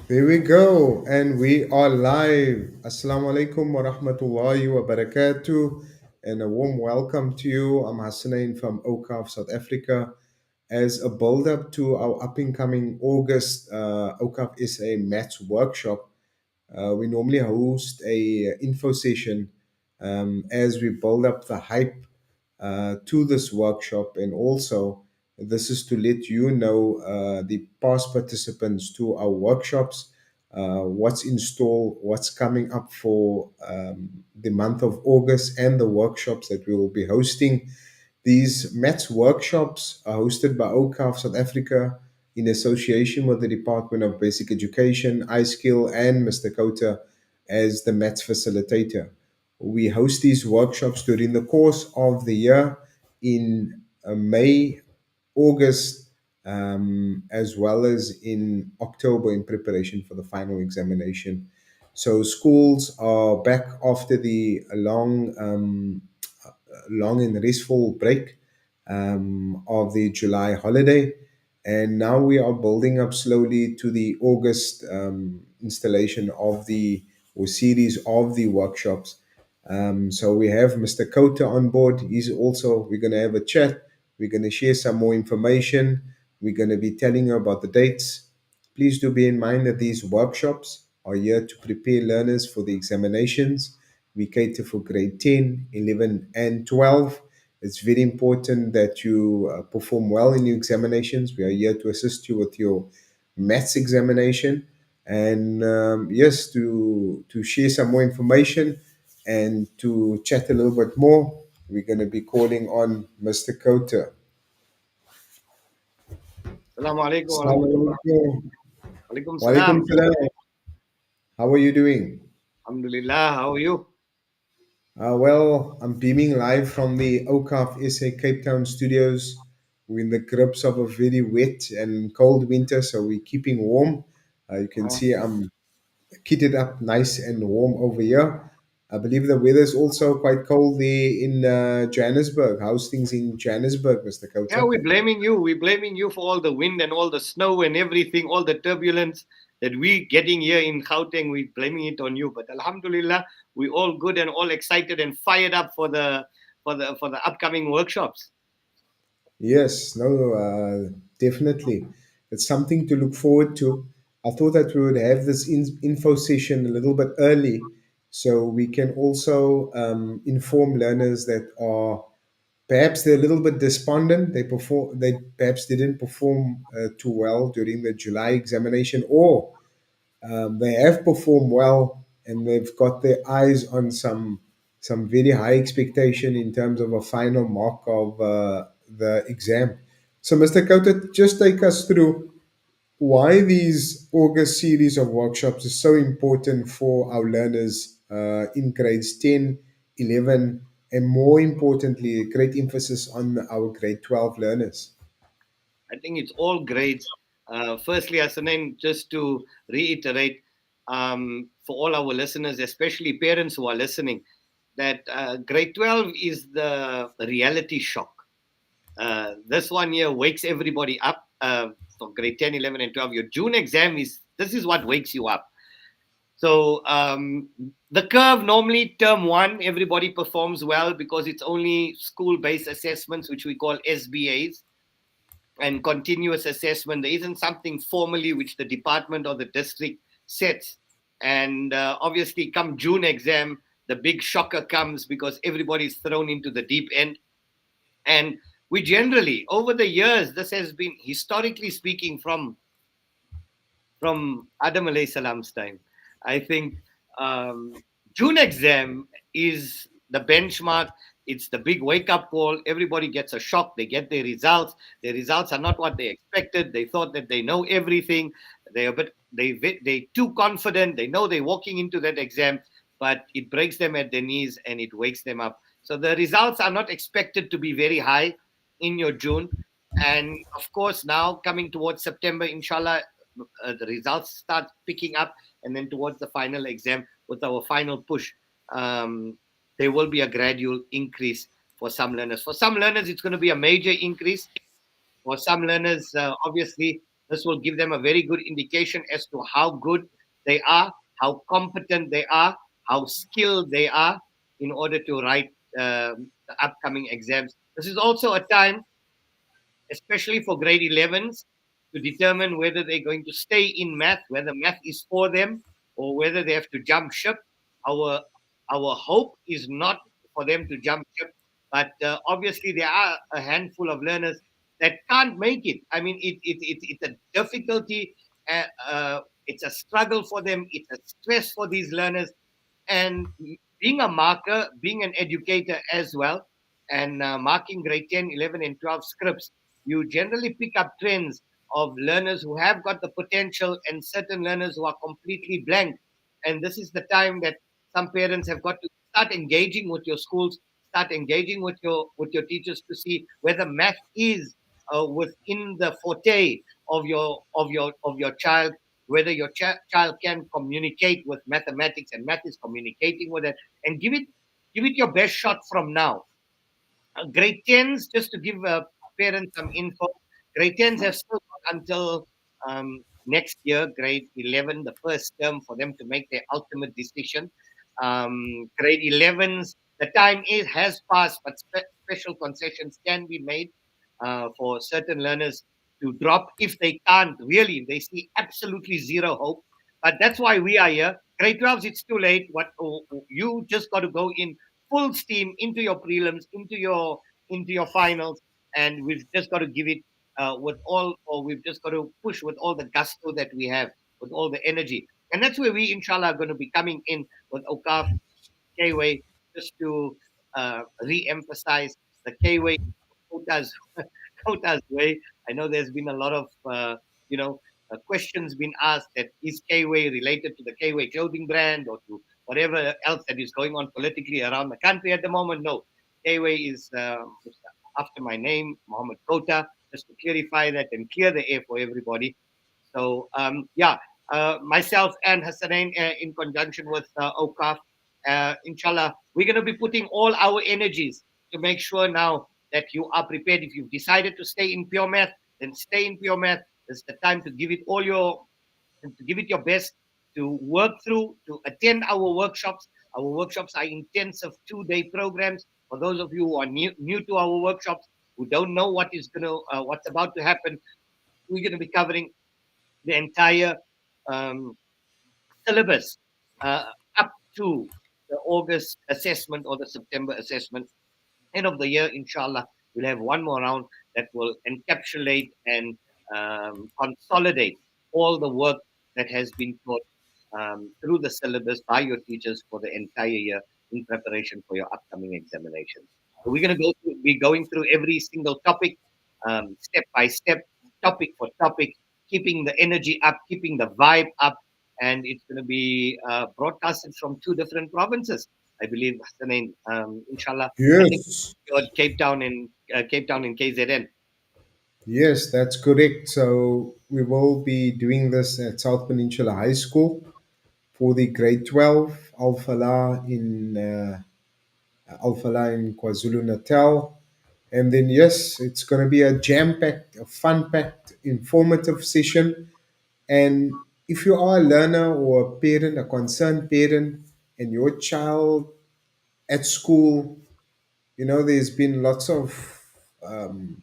There we go, and we are live. Assalamu alaikum wa rahmatullahi wa barakatuh, and a warm welcome to you. I'm Hasanain from Awqaf, South Africa. As a build up to our up and coming August Awqaf is a maths workshop, we normally host a info session as we build up the hype to this workshop, and also this is to let you know the past participants to our workshops, what's in store, what's coming up for the month of August, and the workshops that we will be hosting. These maths workshops are hosted by OCAF South Africa in association with the Department of Basic Education, iSkill, and Mr. Khota as the maths facilitator. We host these workshops during the course of the year in May, August, as well as in October in preparation for the final examination. So schools are back after the long and restful break of the July holiday. And now we are building up slowly to the August installation of the or series of the workshops. So we have Mr. Kota on board. We're going to have a chat. We're going to share some more information. We're going to be telling you about the dates. Please do bear in mind that these workshops are here to prepare learners for the examinations. We cater for grade 10, 11, and 12. It's very important that you perform well in your examinations. We are here to assist you with your maths examination. And yes, to share some more information and to chat a little bit more, we're going to be calling on Mr. Kota. Assalamu alaikum wa Assalamu rahmatullah. alaikum. Alaikum Walaikum salam. salam. How are you doing? Alhamdulillah. How are you? Well, I'm beaming live from the Awqaf SA Cape Town studios. We're in the grips of a very wet and cold winter, so we're keeping warm. You can Uh, see I'm kitted up nice and warm over here. I believe the weather is also quite cold there in Johannesburg. How's things in Johannesburg, Mr. yeah, Kota? we're blaming you. We're blaming you for all the wind and all the snow and everything, all the turbulence that we're getting here in Gauteng. We're blaming it on you. But Alhamdulillah, we're all good and all excited and fired up for the upcoming workshops. Yes, no, definitely. It's something to look forward to. I thought that we would have this info session a little bit early so we can also inform learners that are perhaps they're a little bit despondent. They perhaps didn't perform too well during the July examination, or they have performed well and they've got their eyes on some very high expectation in terms of a final mark of the exam. So, Mr. Kauta, just take us through why these August series of workshops is so important for our learners in grades 10, 11, and more importantly, great emphasis on our grade 12 learners. I think it's all grades. Firstly, Hasanain, just to reiterate for all our listeners, especially parents who are listening, that grade 12 is the reality shock. This one year wakes everybody up for grade 10, 11, and 12. Your June exam this is what wakes you up. So the curve normally term one, everybody performs well because it's only school-based assessments, which we call SBAs, and continuous assessment. There isn't something formally which the department or the district sets. And obviously, come June exam, the big shocker comes because everybody's thrown into the deep end. And we generally, over the years, this has been historically speaking from Adam alayhi salam's time. I think June exam is the benchmark. It's the big wake up call. Everybody gets a shock. They get their results. Their results are not what they expected. They thought that they know everything. They too confident. They know they're walking into that exam, but it breaks them at their knees and it wakes them up. So the results are not expected to be very high in your June. And of course, now coming towards September, inshallah, the results start picking up, and then towards the final exam with our final push, there will be a gradual increase for some learners. For some learners, it's going to be a major increase. For some learners, obviously, This will give them a very good indication as to how good they are, how competent they are, how skilled they are in order to write the upcoming exams. This is also a time, especially for grade 11s, to determine whether they're going to stay in math, whether math is for them, or whether they have to jump ship. Our our hope is not for them to jump ship, but obviously there are a handful of learners that can't make it. I mean, it's a difficulty, it's a struggle for them, it's a stress for these learners, and being a marker, being an educator as well, and marking grade 10, 11, and 12 scripts, you generally pick up trends of learners who have got the potential and certain learners who are completely blank. And this is the time that some parents have got to start engaging with your schools, start engaging with your teachers to see whether math is within the forte of your child, whether your child can communicate with mathematics and math is communicating with it, and give it your best shot from now. Grade 10s, just to give parents some info, grade 10s have still got until next year, grade 11, the first term, for them to make their ultimate decision. Grade 11s, the time has passed, but special concessions can be made for certain learners to drop if they can't really, if they see absolutely zero hope. But that's why we are here. Grade 12s, it's too late. You just got to go in full steam into your prelims, into your finals, and we've just got to give it with all, or we've just got to push with all the gusto that we have, with all the energy, and that's where we, inshallah, are going to be coming in with Awqaf K-Way, just to re-emphasize the K-Way, Khota's, Khota's way. I know there's been a lot of you know questions being asked that is K-Way related to the K-Way clothing brand or to whatever else that is going on politically around the country at the moment. No, K-Way is after my name, Mohammed Khota, just to clarify that and clear the air for everybody. So, yeah, myself and Hasanain, in conjunction with Awqaf, inshallah, we're going to be putting all our energies to make sure now that you are prepared. If you've decided to stay in pure math, then stay in pure math. It's the time to give it all to give it your best, to work through, to attend our workshops. Our workshops are intensive 2-day programs. For those of you who are new to our workshops, who don't know what's about to happen, we're going to be covering the entire um, syllabus uh, up to the August assessment or the September assessment. End of the year, inshallah, we'll have one more round that will encapsulate and consolidate all the work that has been taught through the syllabus by your teachers for the entire year in preparation for your upcoming examinations. So we're going to be going through every single topic, step by step, topic for topic, keeping the energy up, keeping the vibe up, and it's going to be broadcasted from 2 different provinces, I believe, Hasanain, inshallah. I think Yes. you're Cape Town in KZN. Yes, that's correct. So we will be doing this at South Peninsula High School for the grade 12 Al Falah in KwaZulu Natal. And then, yes, it's going to be a jam packed, a fun packed, informative session. And if you are a learner or a parent, a concerned parent, and your child at school, there's been lots of um,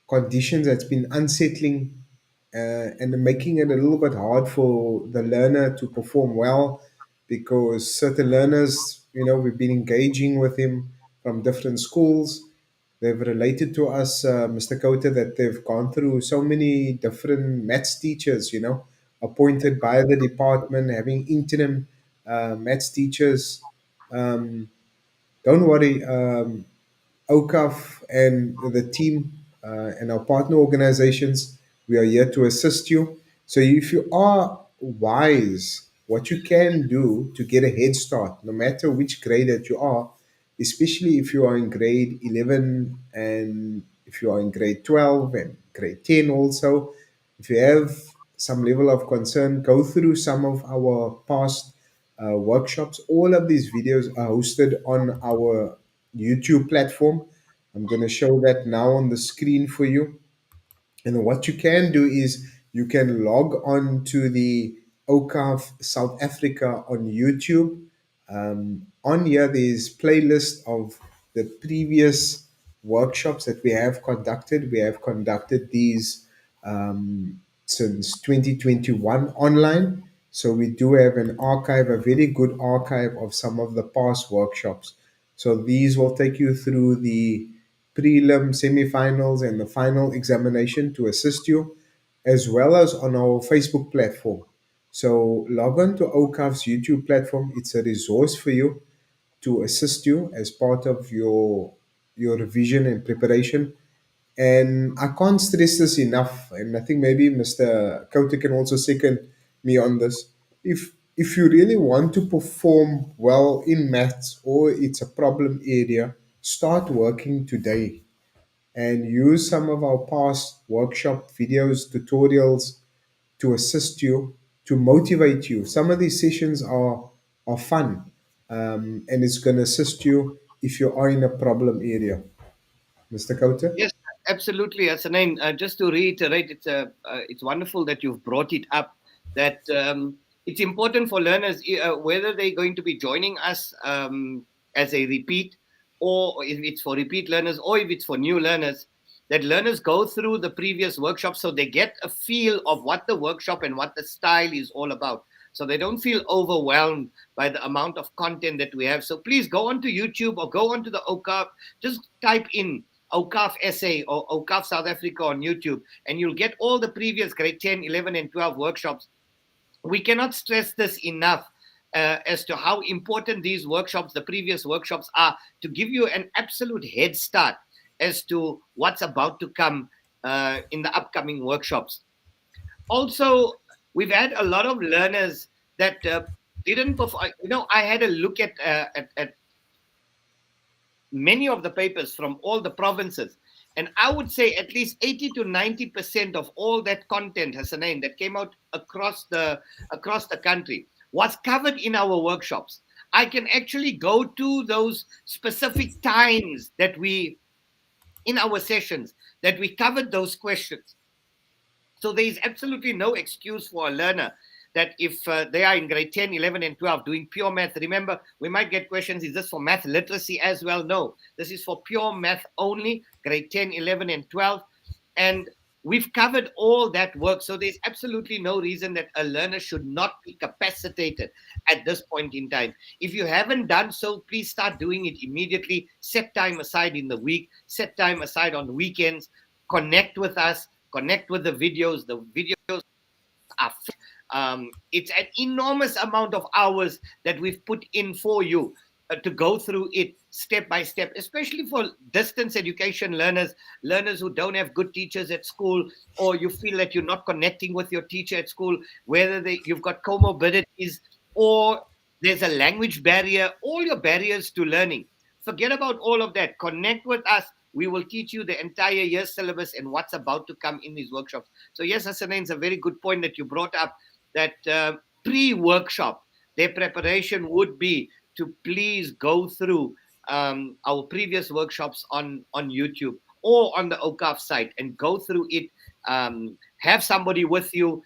conditions that's been unsettling and making it a little bit hard for the learner to perform well because certain learners, we've been engaging with him from different schools. They've related to us, Mr. Kota, that they've gone through so many different maths teachers, appointed by the department, having interim maths teachers. Um, don't worry. Awqaf and the team and our partner organizations, we are here to assist you. So if you are wise, what you can do to get a head start, no matter which grade that you are, especially if you are in grade 11 and if you are in grade 12 and grade 10 also, if you have some level of concern, go through some of our past workshops. All of these videos are hosted on our YouTube platform. I'm going to show that now on the screen for you. And what you can do is You can log on to the Awqaf South Africa on YouTube. On here, there's playlist of the previous workshops that we have conducted. We have conducted these since 2021 online. So we do have an archive, a very good archive of some of the past workshops. So these will take you through the prelim, semifinals, and the final examination to assist you, as well as on our Facebook platform. So log on to OCAF's YouTube platform. It's a resource for you to assist you as part of your revision and preparation. And I can't stress this enough. And I think maybe Mr. Khota can also second me on this. If you really want to perform well in maths or it's a problem area, start working today and use some of our past workshop videos, tutorials to assist you, to motivate you. Some of these sessions are fun, and it's going to assist you if you are in a problem area. Mr. Kauta? Yes, absolutely, Hasanain. Just to reiterate, it's wonderful that you've brought it up. That it's important for learners, whether they're going to be joining us as a repeat, or if it's for repeat learners, or if it's for new learners, that learners go through the previous workshop so they get a feel of what the workshop and what the style is all about. So they don't feel overwhelmed by the amount of content that we have. So please go onto YouTube or go onto the OCAP. Just type in Awqaf SA or Awqaf South Africa on YouTube, and you'll get all the previous grade 10, 11, and 12 workshops. We cannot stress this enough as to how important these workshops, the previous workshops, are to give you an absolute head start as to what's about to come in the upcoming workshops. Also, we've had a lot of learners that didn't perform. I had a look at many of the papers from all the provinces. And I would say at least 80 to 90% of all that content, Hasanain, that came out across the country was covered in our workshops. I can actually go to those specific times that we, in our sessions, that we covered those questions. So there is absolutely no excuse for a learner that if they are in grade 10, 11, and 12 doing pure math, remember, we might get questions, is this for math literacy as well? No, this is for pure math only, grade 10, 11, and 12. And we've covered all that work. So there's absolutely no reason that a learner should not be capacitated at this point in time. If you haven't done so, please start doing it immediately. Set time aside in the week, set time aside on weekends, connect with us, connect with the videos. The videos are it's an enormous amount of hours that we've put in for you to go through it step by step, especially for distance education learners who don't have good teachers at school, or you feel that you're not connecting with your teacher at school, whether you've got comorbidities or there's a language barrier, all your barriers to learning. Forget about all of that. Connect with us. We will teach you the entire year syllabus and what's about to come in these workshops. So yes, Hasanain, it's a very good point that you brought up, that pre-workshop, their preparation would be to please go through our previous workshops on YouTube or on the Awqaf site and go through it. Have somebody with you.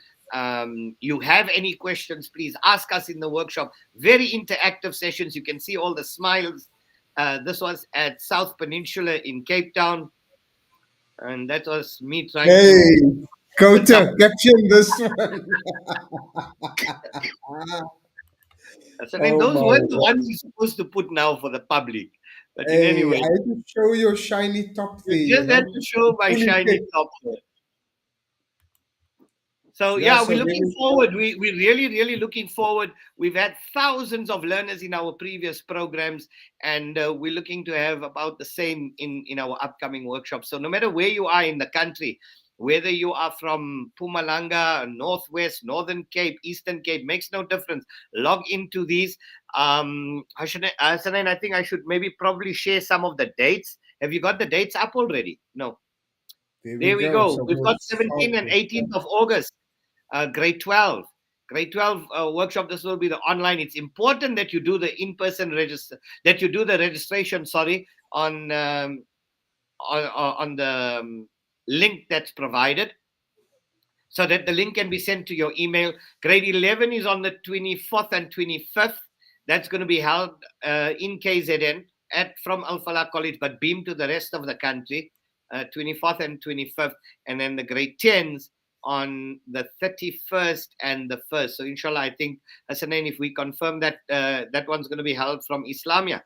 You have any questions, please ask us in the workshop. Very interactive sessions. You can see all the smiles. This was at South Peninsula in Cape Town. And that was me trying Hey, to open up. Kota, caption this one. So then Oh those my weren't the God. ones you're supposed to put now for the public. But in any Hey, I way, had to show your shiny top there, you you just had know. to show my shiny Communicate. top. So Yeah, yeah, so we're looking very forward. We're really looking forward. We've had thousands of learners in our previous programs, and we're looking to have about the same in our upcoming workshops. So no matter where you are in the country, whether you are from Pumalanga, Northwest, Northern Cape, Eastern Cape, makes no difference. Log into these. Hasanain, I think I should maybe probably share some of the dates. Have you got the dates up already? No. there we There we go. go. So We've we'll got start 17th and with 18th of August. Grade 12 workshop. This will be the online. It's important that you do the in-person register, that you do the registration, sorry, on the link that's provided. so that the link can be sent to your email. Grade 11 is on the 24th and 25th. That's going to be held in KZN from Al Falah College, but beamed to the rest of the country, 24th and 25th. And then the grade 10s on the 31st and the 1st. So inshallah, I think, Hasanain, if we confirm that, that one's going to be held from Islamia.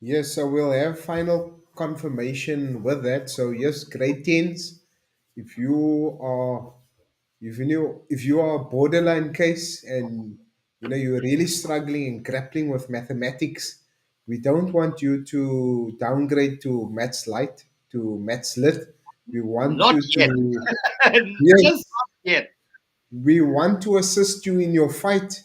Yes, so we'll have final confirmation with that. So yes, grade tens. If you are if you are a borderline case and you're really struggling and grappling with mathematics, we don't want you to downgrade to maths light, to maths lit. We want Not you yet. to yes, Just not yet. we want to assist you in your fight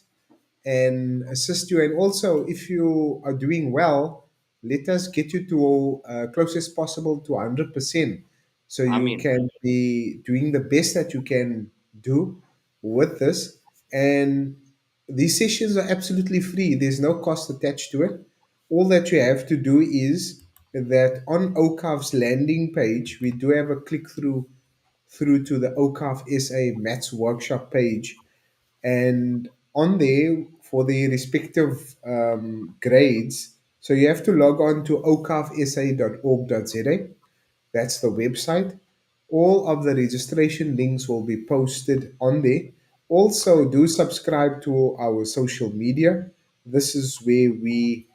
and assist you. And also, if you are doing well, let us get you to close as possible to 100%. So I you mean, can be doing the best that you can do with this. And these sessions are absolutely free, there's no cost attached to it. All that you have to do is that on Awqaf's landing page, we do have a click through to the Awqaf SA Maths Workshop page, and on there for the respective grades. So you have to log on to awqafsa.org.za. That's the website. All of the registration links will be posted on there. Also, do subscribe to our social media. This is where we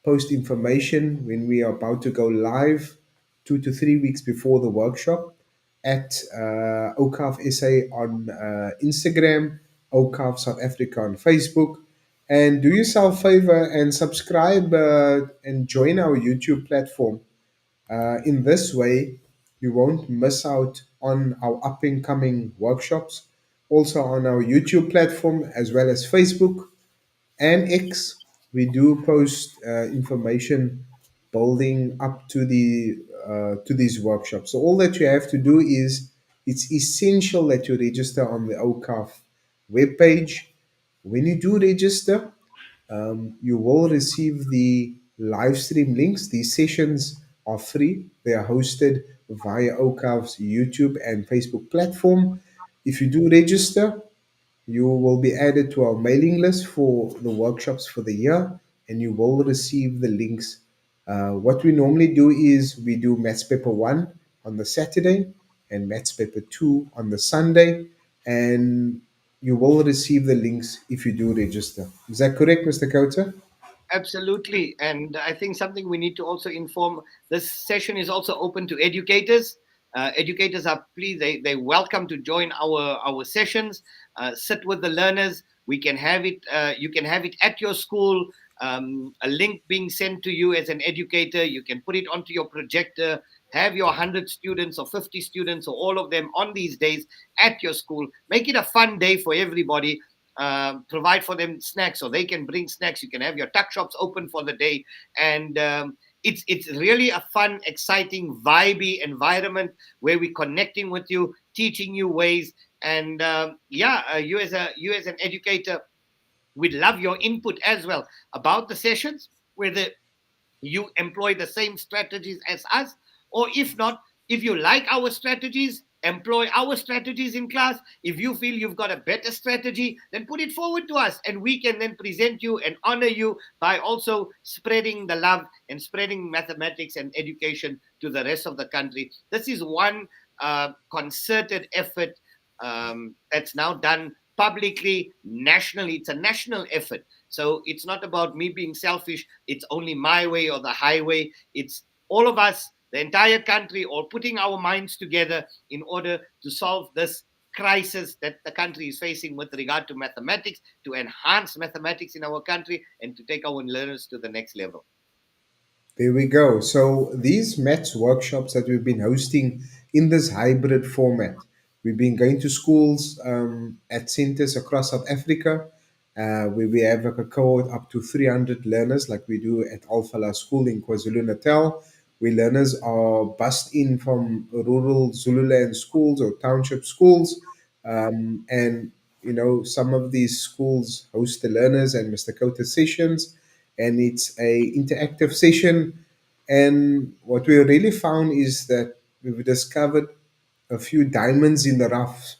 post information when we are about to go live 2 to 3 weeks before the workshop at Awqaf SA on Instagram, Awqaf South Africa on Facebook. And do yourself a favor and subscribe and join our YouTube platform. In this way, you won't miss out on our up and coming workshops. Also on our YouTube platform as well as Facebook and X, we do post information building up to these workshops. So all that you have to do is it's essential that you register on the OCAF webpage. When you do register, you will receive the live stream links. These sessions are free. They are hosted via OCAV's YouTube and Facebook platform. If you do register, you will be added to our mailing list for the workshops for the year, and you will receive the links. What we normally do is we do Maths Paper 1 on the Saturday and Maths Paper 2 on the Sunday, and you will receive the links if you do register. Is that correct, Mr. Kota? absolutely. And I think something we need to also inform, this session is also open to educators. Educators are pleased, they welcome to join our sessions, sit with the learners. We can have it, you can have it at your school, a link being sent to you as an educator. You can put it onto your projector, have your 100 students or 50 students or all of them on these days at your school. Make it a fun day for everybody. Provide for them snacks, so they can bring snacks. You can have your tuck shops open for the day, and it's really a fun, exciting, vibey environment where we're connecting with you, teaching you ways, and you as an educator, we'd love your input as well about the sessions, whether you employ the same strategies as us, or if not, if you like our strategies, employ our strategies in class. If you feel you've got a better strategy, then put it forward to us, and we can then present you and honor you by also spreading the love and spreading mathematics and education to the rest of the country. This is one concerted effort that's now done publicly, nationally. It's a national effort. So it's not about me being selfish. It's only my way or the highway. It's all of us, the entire country, all putting our minds together in order to solve this crisis that the country is facing with regard to mathematics, to enhance mathematics in our country, and to take our learners to the next level. There we go. So these maths workshops that we've been hosting in this hybrid format, we've been going to schools at centers across South Africa, where we have a cohort up to 300 learners, like we do at Al Falah School in KwaZulu Natal, where learners are bussed in from rural Zululand schools or township schools, and some of these schools host the learners and Mr. Kota sessions, and it's a interactive session. And what we really found is that we've discovered a few diamonds in the rough.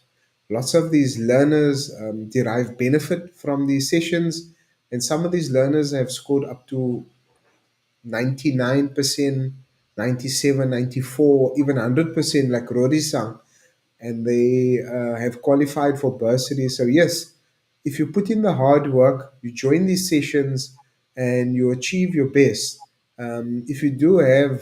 Lots of these learners derive benefit from these sessions, and some of these learners have scored up to 99%, 97, 94, even 100%, like Rory sang, and they have qualified for bursary. So, yes, if you put in the hard work, you join these sessions, and you achieve your best. If you do have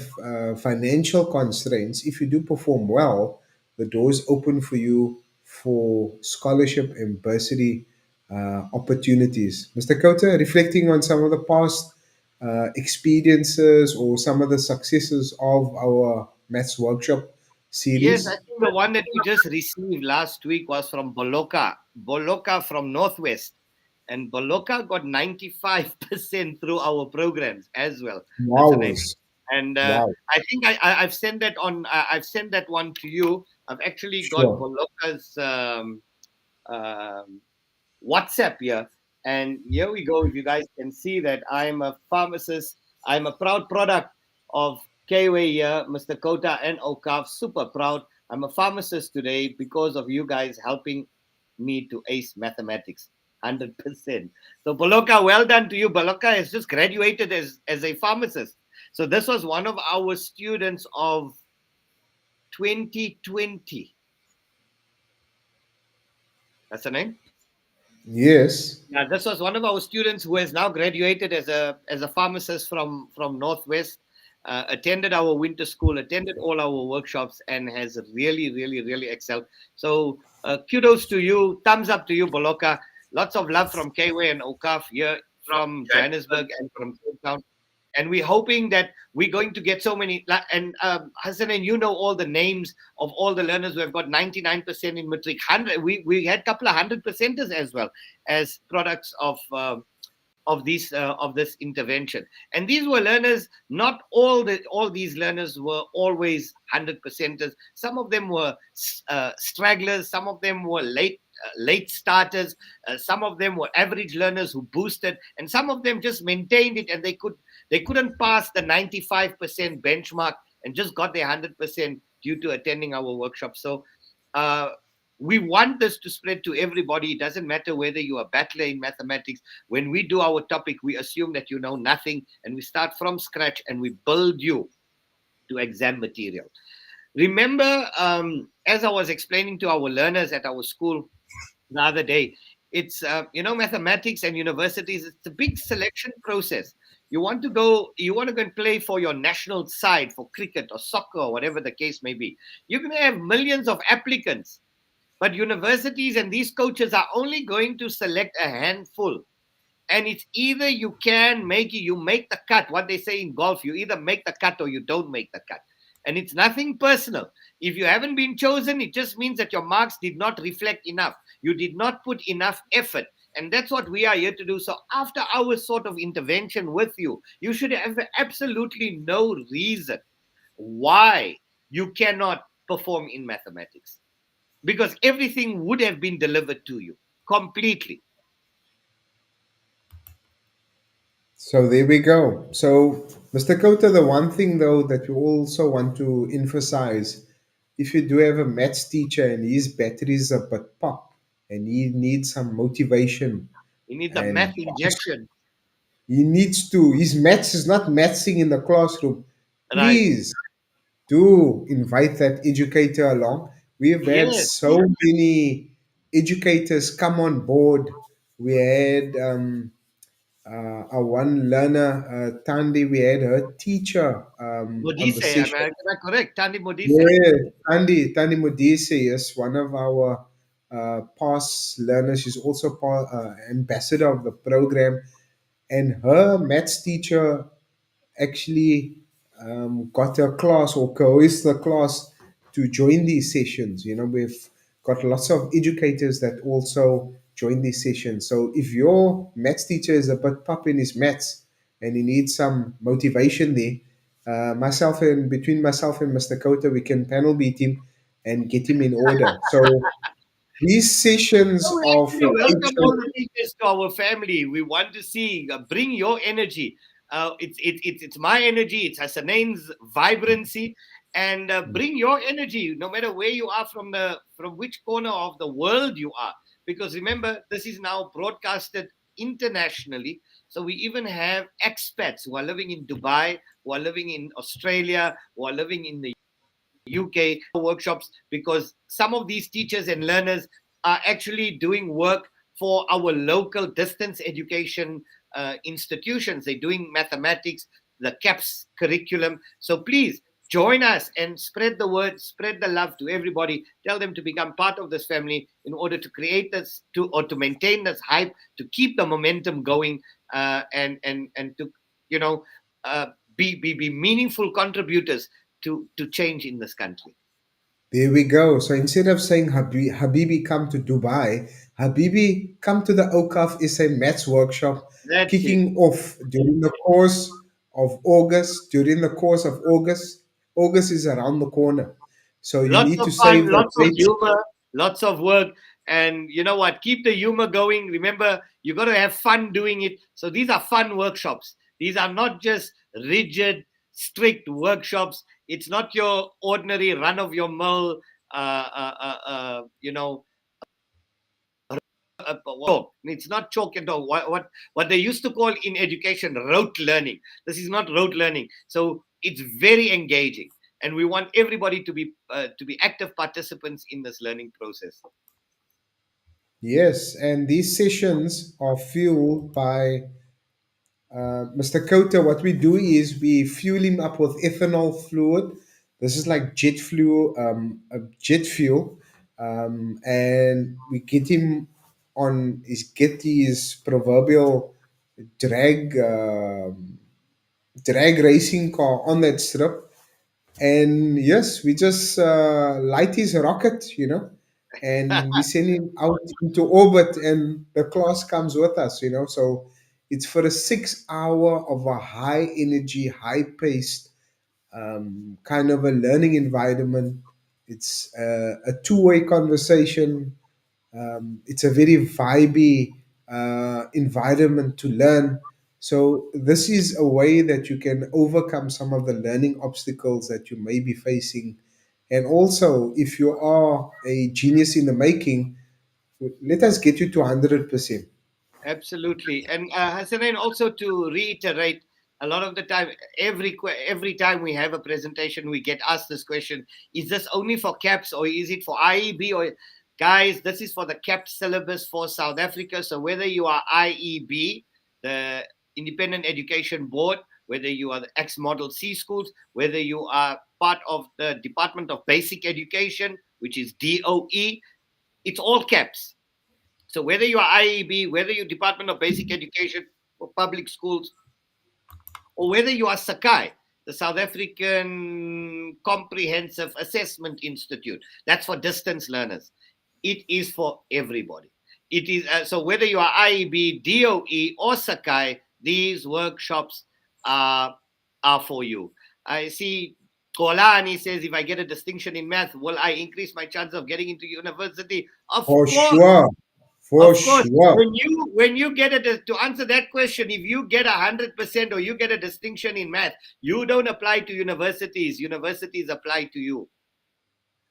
financial constraints, if you do perform well, the doors open for you for scholarship and bursary opportunities. Mr. Kota, reflecting on some of the past experiences or some of the successes of our maths workshop Yes, I series. think the one that we just received last week was from Boloka. Boloka from Northwest. And Boloka got 95% through our programs as well. That's a Wow. name. And Wow. I think I've sent that on. I've sent that one to you. I've actually got Sure. Boloka's um, WhatsApp here. And here we go. If you guys can see that I'm a pharmacist, I'm a proud product of Kway here, Mr. Khota and Awqaf. Super proud. I'm a pharmacist today because of you guys helping me to ace mathematics. 100%. So, Baloka, well done to you. Baloka has just graduated as a pharmacist. So, this was one of our students of 2020. That's the name? Yes. Yeah, this was one of our students who has now graduated as a pharmacist from Northwest. Attended our winter school, attended all our workshops, and has really, really, really excelled. So kudos to you, thumbs up to you, Boloka. Lots of love from Kway and Awqaf here from Johannesburg and from Cape Town. And we're hoping that we're going to get so many. And Hassan, and you know all the names of all the learners who have got 99% in matric. 100. We had a couple of 100%ers as well as products of this intervention. And these were learners. Not all these learners were always 100%ers. Some of them were stragglers. Some of them were late starters. Some of them were average learners who boosted, and some of them just maintained it, and they couldn't pass the 95% benchmark and just got their 100% due to attending our workshop. So uh, we want this to spread to everybody. It doesn't matter whether you are a battler in mathematics. When we do our topic, we assume that you know nothing, and we start from scratch and we build you to exam material. Remember, as I was explaining to our learners at our school the other day, it's mathematics and universities. It's a big selection process. You want to go and play for your national side for cricket or soccer or whatever the case may be. You're going to have millions of applicants, but universities and these coaches are only going to select a handful. And it's either you make the cut. What they say in golf, you either make the cut or you don't make the cut. And it's nothing personal. If you haven't been chosen, it just means that your marks did not reflect enough. You did not put enough effort. And that's what we are here to do. So after our sort of intervention with you, you should have absolutely no reason why you cannot perform in mathematics, because everything would have been delivered to you completely. So there we go. So, Mr. Kota, the one thing though that we also want to emphasize, if you do have a maths teacher and his batteries are but pop and he needs some motivation You need the and math injection, he needs to, his maths is not mathsing in the classroom. right? Please do invite that educator along. We've had Yes. so many educators come on board. We had our one learner, Tandi, we had her teacher on the Modise, session. am I correct? Tandi Modise. Yeah, Tandi Modise is one of our past learners. She's also ambassador of the program. And her maths teacher actually got a class or coerced the class to join these sessions. You know, we've got lots of educators that also join these sessions. So if your maths teacher is a bit pup in his maths and he needs some motivation there, between myself and Mr. Kota, we can panel beat him and get him in order. So these So sessions we of actually welcome all the teachers to our family. We want to see bring your energy. It's my energy. It's Hasanain's vibrancy, and bring your energy, no matter where you are, from which corner of the world you are. Because remember, this is now broadcasted internationally. So we even have expats who are living in Dubai, who are living in Australia, who are living in the UK workshops, because some of these teachers and learners are actually doing work for our local distance education institutions. They're doing mathematics, the CAPS curriculum. So please join us and spread the word, spread the love to everybody. Tell them to become part of this family in order to create this, to maintain this hype, to keep the momentum going, and to, you know, uh, be meaningful contributors to change in this country. There we go. So instead of saying Habibi come to Dubai, Habibi come to the Awqaf is a maths workshop That's it. kicking off during the course of August. During the course of August, August is around the corner. So you Lots need of to fun, save the lots of dates. humor, lots of work. And you know what? Keep the humor going. Remember, you got to have fun doing it. So these are fun workshops. These are not just rigid, strict workshops. It's not your ordinary run of your mill, you know, chalk. It's not chalk at all. What they used to call in education rote learning. This is not rote learning. So it's very engaging, and we want everybody to be active participants in this learning process. Yes, and these sessions are fueled by Mr. Khota. What we do is we fuel him up with ethanol fluid. This is like jet fuel, and we get his proverbial drag drag racing car on that strip, and yes, we just light his rocket, and we send him out into orbit, and the class comes with us, So it's for a 6 hour of a high energy, high paced kind of a learning environment. It's a two-way conversation. It's a very vibey environment to learn. So, this is a way that you can overcome some of the learning obstacles that you may be facing. And also, if you are a genius in the making, let us get you to 100%. Absolutely. And Hasanain, also to reiterate, a lot of the time, every time we have a presentation, we get asked this question: Is this only for CAPS or is it for IEB? Or guys, this is for the CAPS syllabus for South Africa. So whether you are IEB, the Independent Education Board, whether you are the X Model C schools, whether you are part of the Department of Basic Education, which is DOE, it's all CAPS. So whether you are IEB, whether you're Department of Basic Education for public schools, or whether you are Sakai, the South African Comprehensive Assessment Institute, that's for distance learners. It is for everybody. It is so whether you are IEB, DOE, or Sakai, these workshops are for you. I see Kolani says, if I get a distinction in math, will I increase my chance of getting into university? Of For course. sure. For Of course, sure. when you get to answer that question, if you get 100% or you get a distinction in math, you don't apply to universities. Universities apply to you.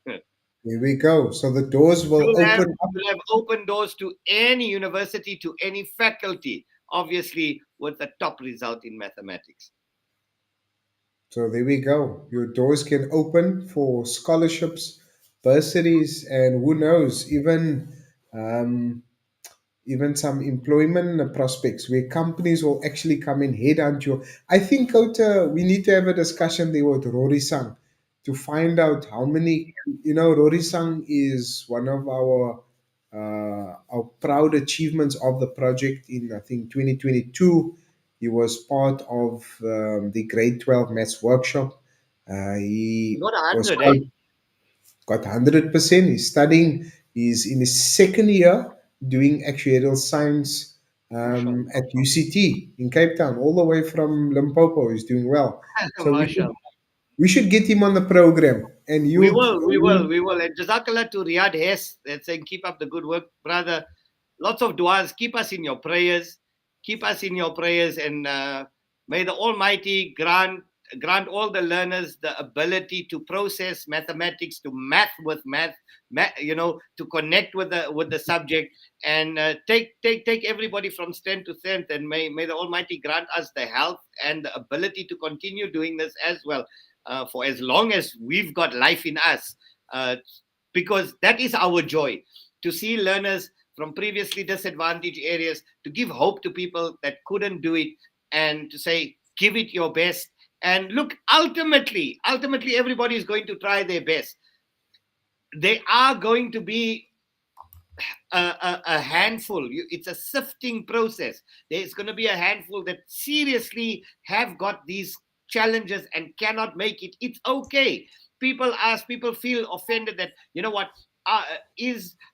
Here we go. So the doors will You'll have open up. you'll have open doors to any university, to any faculty, obviously with the top result in mathematics. So there we go. Your doors can open for scholarships, bursaries, and who knows, um, even some employment prospects where companies will actually come and headhunt you. I think, Kota, we need to have a discussion there with Rory Sang to find out how many. Rory Sang is one of our proud achievements of the project in, I think, 2022. He was part of the grade 12 maths workshop. You He got a was hundred, eh? got 100%. He's studying. He's in his second year doing actuarial science Mashallah. at UCT in Cape Town, all the way from Limpopo. He's doing well. So Mashallah. we should get him on the program. And We you, will, we will, we will. And Jazakallah to Riyad Hess, that's saying, keep up the good work, brother. Lots of du'as. Keep us in your prayers. Keep us in your prayers. And may the Almighty grant grant all the learners the ability to process mathematics, to math with math, to connect with the subject, and take everybody from strength to strength. And may the Almighty grant us the health and the ability to continue doing this as well, for as long as we've got life in us, because that is our joy, to see learners from previously disadvantaged areas, to give hope to people that couldn't do it, and to say, give it your best. And look, ultimately, everybody is going to try their best. They are going to be a handful. It's a sifting process. There's going to be a handful that seriously have got these challenges and cannot make it. It's okay. People feel offended that, you know what, uh,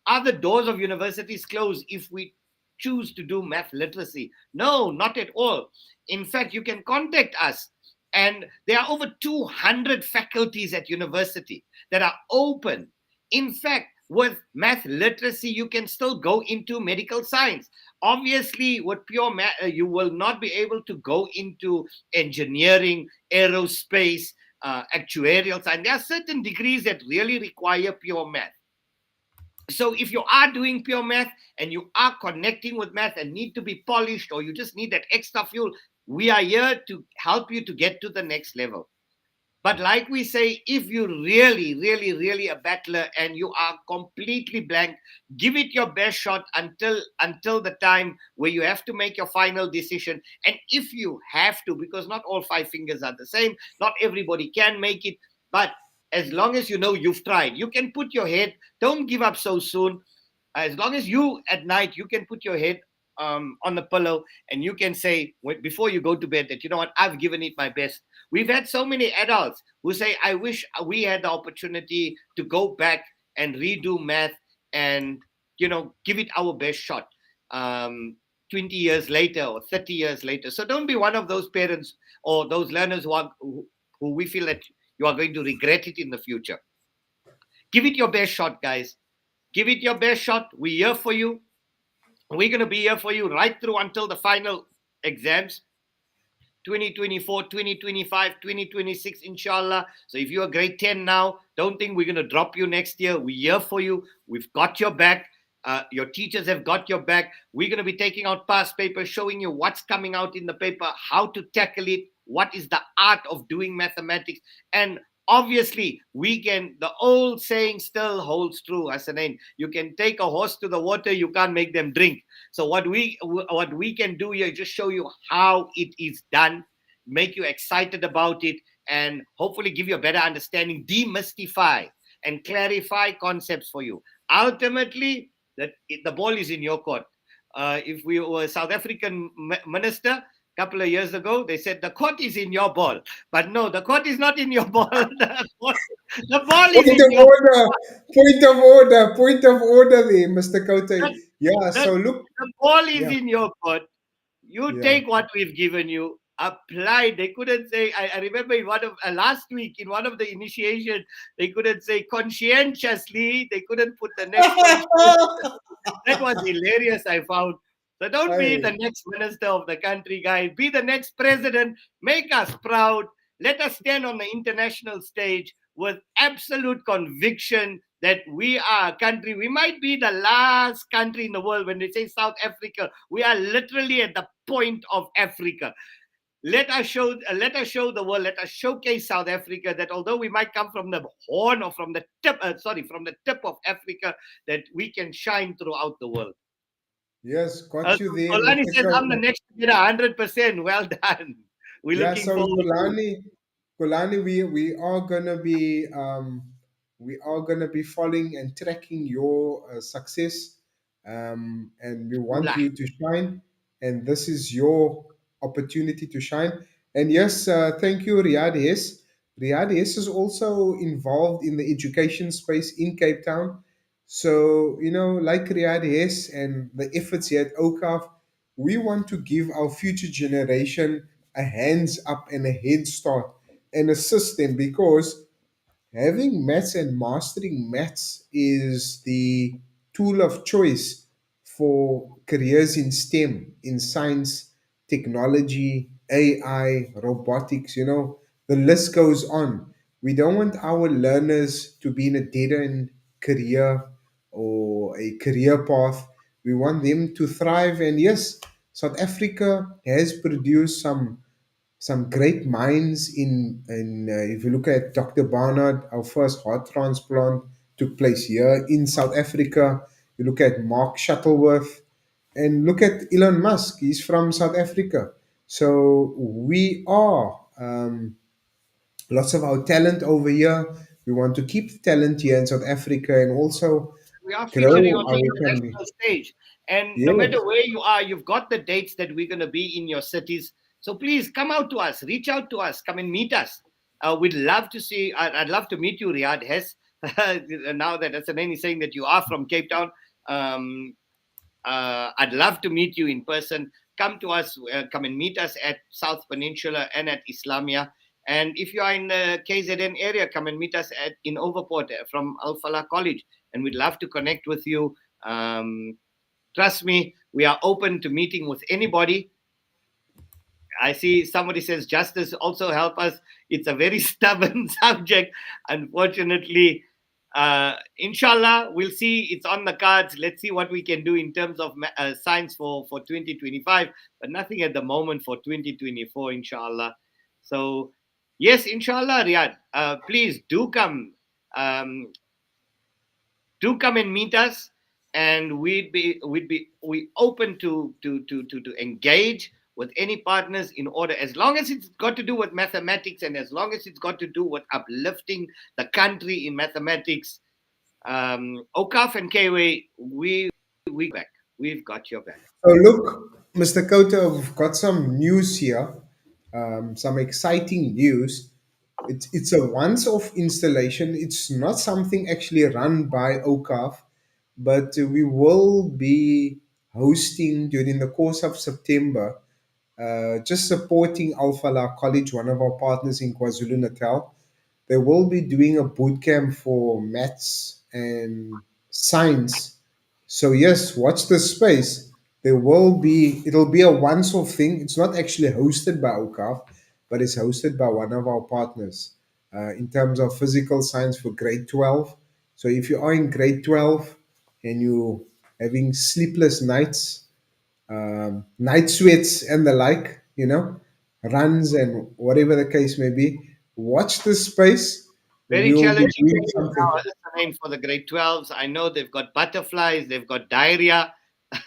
are the doors of universities closed if we choose to do math literacy? No, not at all. In fact, you can contact us, and there are over 200 faculties at university that are open. In fact, with math literacy, you can still go into medical science. Obviously, with pure math, you will not be able to go into engineering, aerospace, actuarial science. There are certain degrees that really require pure math. So if you are doing pure math and you are connecting with math and need to be polished, or you just need that extra fuel, we are here to help you to get to the next level. But like we say, if you really a battler and you are completely blank, give it your best shot until the time where you have to make your final decision. And if you have to, because not all five fingers are the same, not everybody can make it, but as long as you know you've tried, you can put your head, don't give up so soon. As long as you at night, you can put your head on the pillow, and you can say, before you go to bed, that, you know what, I've given it my best. We've had so many adults who say, I wish we had the opportunity to go back and redo math and, give it our best shot, 20 years later or 30 years later. So don't be one of those parents or those learners who we feel that you are going to regret it in the future. Give it your best shot, guys. Give it your best shot. We're here for you. We're going to be here for you right through until the final exams, 2024, 2025, 2026, inshallah. So if you're grade 10 now, don't think we're going to drop you next year. We're here for you. We've got your back. Your teachers have got your back. We're going to be taking out past papers, showing you what's coming out in the paper, how to tackle it, what is the art of doing mathematics. And obviously, the old saying still holds true, Hasanain. You can take a horse to the water, you can't make them drink. So what we can do here is just show you how it is done, make you excited about it, and hopefully give you a better understanding, demystify and clarify concepts for you. Ultimately, the ball is in your court. If we were a South African minister, couple of years ago, they said the court is in your ball. But no, the court is not in your ball. The ball is Point in of your order, point of order there, Mr. Khota. the, Yeah, so the, look, the ball is yeah, in your court. You yeah. take what we've given you, apply. They couldn't say, I remember in one of last week in one of the initiation, they couldn't say conscientiously, they couldn't put the next one. That was hilarious, I found. So don't be the Hey, next minister of the country, guys. Be the next president. Make us proud. Let us stand on the international stage with absolute conviction that we are a country. We might be the last country in the world. When they say South Africa, we are literally at the point of Africa. Let us show the world, let us showcase South Africa, that although we might come from the horn, or from the tip of Africa, that we can shine throughout the world. yes, got you there, Olani Mr. says, I'm the Khota. next to get 100%. Well done. We're Yeah, looking so forward to it. Kulani, we are gonna be following and tracking your success, and we want Alhamdulillah. you to shine, and this is your opportunity to shine. And yes, thank you, Riyadh. Yes, Riyadh yes is also involved in the education space in Cape Town. So like Riyadh yes, and the efforts here at Awqaf, we want to give our future generation a hands up and a head start and assist them, because having maths and mastering maths is the tool of choice for careers in STEM, in science, technology, AI, robotics. The list goes on. We don't want our learners to be in a dead end career or a career path. We want them to thrive. And yes, South Africa has produced some great minds in if you look at Dr. Barnard, our first heart transplant took place here in South Africa. You look at Mark Shuttleworth and look at Elon Musk. He's from South Africa. So we are lots of our talent over here. We want to keep the talent here in South Africa and also We are featuring grow on the our economy. international stage. And no matter Yes. where you are, you've got the dates that we're going to be in your cities. So please come out to us, reach out to us, come and meet us. We'd love to see, I'd love to meet you, Riyadh Hess. Now that Hasanain is saying that you are from Cape Town, um, I'd love to meet you in person. Come to us, come and meet us at South Peninsula and at Islamia. And if you are in the KZN area, come and meet us in Overport from Al Falah College. And we'd love to connect with you. Trust me, we are open to meeting with anybody. I see somebody says justice also help us. It's a very stubborn subject, unfortunately. Inshallah, we'll see. It's on the cards. Let's see what we can do in terms of science for 2025, but nothing at the moment for 2024, inshallah. So, yes, inshallah, Riyadh, please do come and meet us, and we open to engage with any partners in order, as long as it's got to do with mathematics and as long as it's got to do with uplifting the country in mathematics. Awqaf and Kway, we back. We've got your back. So look, Mr. Kota, we've got some news here, some exciting news. It's a once-off installation. It's not something actually run by OCAF, but we will be hosting during the course of September, just supporting Al Falah College, one of our partners in KwaZulu Natal. They will be doing a boot camp for maths and science. So yes, watch this space. It'll be a once-off thing. It's not actually hosted by OCAF, but it's hosted by one of our partners in terms of physical science for grade 12. So if you are in grade 12 and you having sleepless nights, night sweats and the like, runs and whatever the case may be, watch this space. Very We'll be challenging doing days something. now, Hasanain, for the grade 12s. I know they've got butterflies, they've got diarrhea,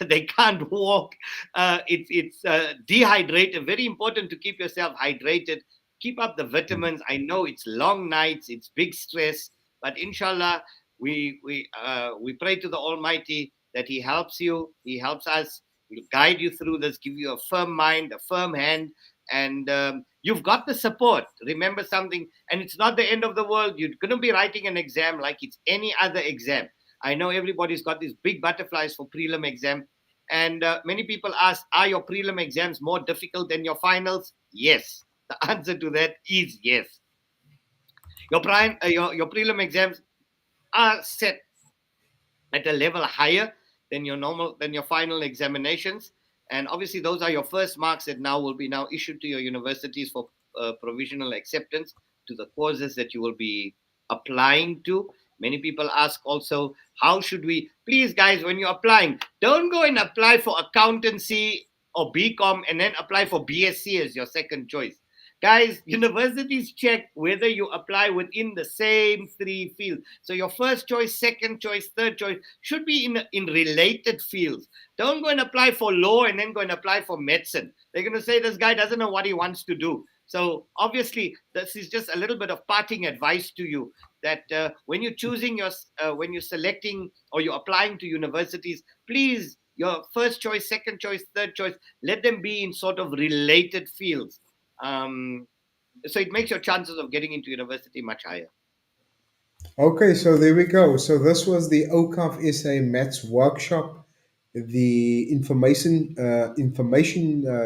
they can't walk. It's dehydrated. Very important to keep yourself hydrated. Keep up the vitamins. I know it's long nights, it's big stress, but inshallah, we pray to the Almighty that He helps you, He helps us, He'll guide you through this, give you a firm mind, a firm hand, and you've got the support. Remember something, and it's not the end of the world. You're going to be writing an exam like it's any other exam. I know everybody's got these big butterflies for prelim exam, and many people ask, are your prelim exams more difficult than your finals? Yes. The answer to that is yes. Your prelim exams are set at a level higher than your final examinations, and obviously those are your first marks that now will be now issued to your universities for provisional acceptance to the courses that you will be applying to. Many people ask also, how should we, please guys, when you're applying, don't go and apply for accountancy or BCom and then apply for BSc as your second choice. Guys, universities check whether you apply within the same three fields. So your first choice, second choice, third choice should be in related fields. Don't go and apply for law and then go and apply for medicine. They're going to say this guy doesn't know what he wants to do. So obviously, this is just a little bit of parting advice to you that when you're choosing when you're selecting or you're applying to universities, please, your first choice, second choice, third choice, let them be in sort of related fields. Um, so it makes your chances of getting into university much higher. Okay, so there we go. So this was the OCAF SA Maths workshop, the information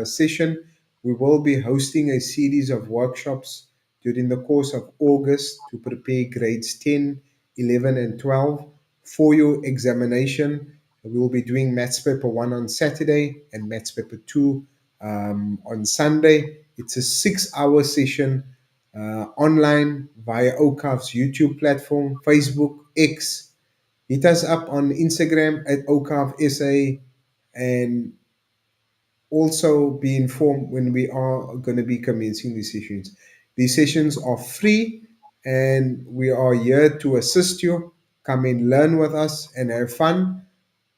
session. We will be hosting a series of workshops during the course of August to prepare grades 10, 11, and 12 for your examination. We will be doing Maths Paper 1 on Saturday and Maths Paper 2 on Sunday. It's a 6-hour session. online via Awqaf's YouTube platform, Facebook, X. Hit us up on Instagram at Awqaf SA, and also be informed when we are going to be commencing these sessions. These sessions are free and we are here to assist you. Come and learn with us and have fun.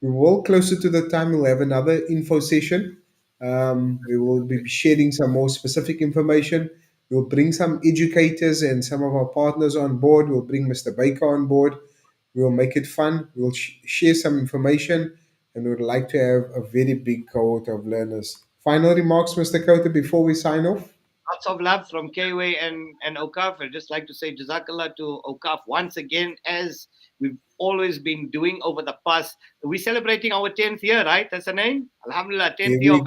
We will, closer to the time, we'll have another info session. We will be sharing some more specific information. We'll bring some educators and some of our partners on board. We'll bring Mr. Baker on board. We'll make it fun. We'll share some information, and we'd like to have a very big cohort of learners. Final remarks, Mr. Khota, before we sign off? Lots of love from Kway and Awqaf. I'd just like to say Jazakallah to Awqaf once again, as we've always been doing over the past. We're celebrating our 10th year, right? That's the name? Alhamdulillah, 10th Here year we of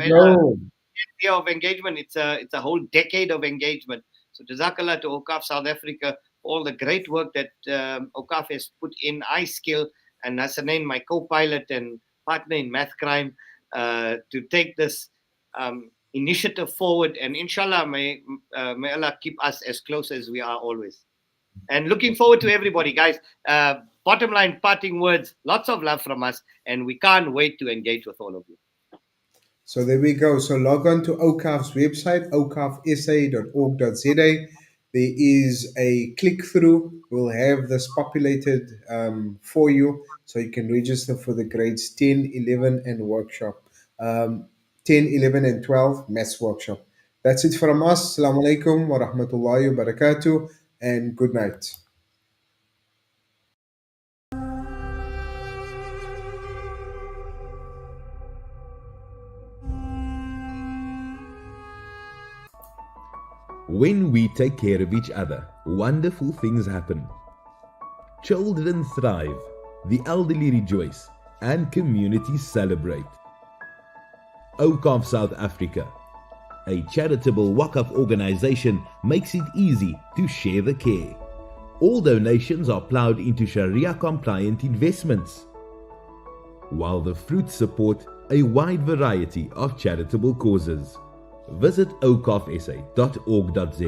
go. engagement. It's a whole decade of engagement. So Jazakallah to Awqaf South Africa for all the great work that Awqaf has put in. iSkill and Hasanain, my co-pilot and partner in Math Crime, to take this initiative forward. And inshallah, may Allah keep us as close as we are always. And looking forward to everybody, guys. Bottom line, parting words, lots of love from us, and we can't wait to engage with all of you. So there we go. So log on to Awqaf's website, awqafsa.org.za. There is a click through. We'll have this populated for you so you can register for the grades 10, 11, and workshop. 10, 11, and 12 maths workshop. That's it from us. Assalamu alaikum wa rahmatullahi wa barakatuh, and good night. When we take care of each other, wonderful things happen. Children thrive, the elderly rejoice, and communities celebrate. Awqaf South Africa, a charitable Waqf organization, makes it easy to share the care. All donations are ploughed into Sharia-compliant investments, while the fruits support a wide variety of charitable causes. Visit awqafsa.org.za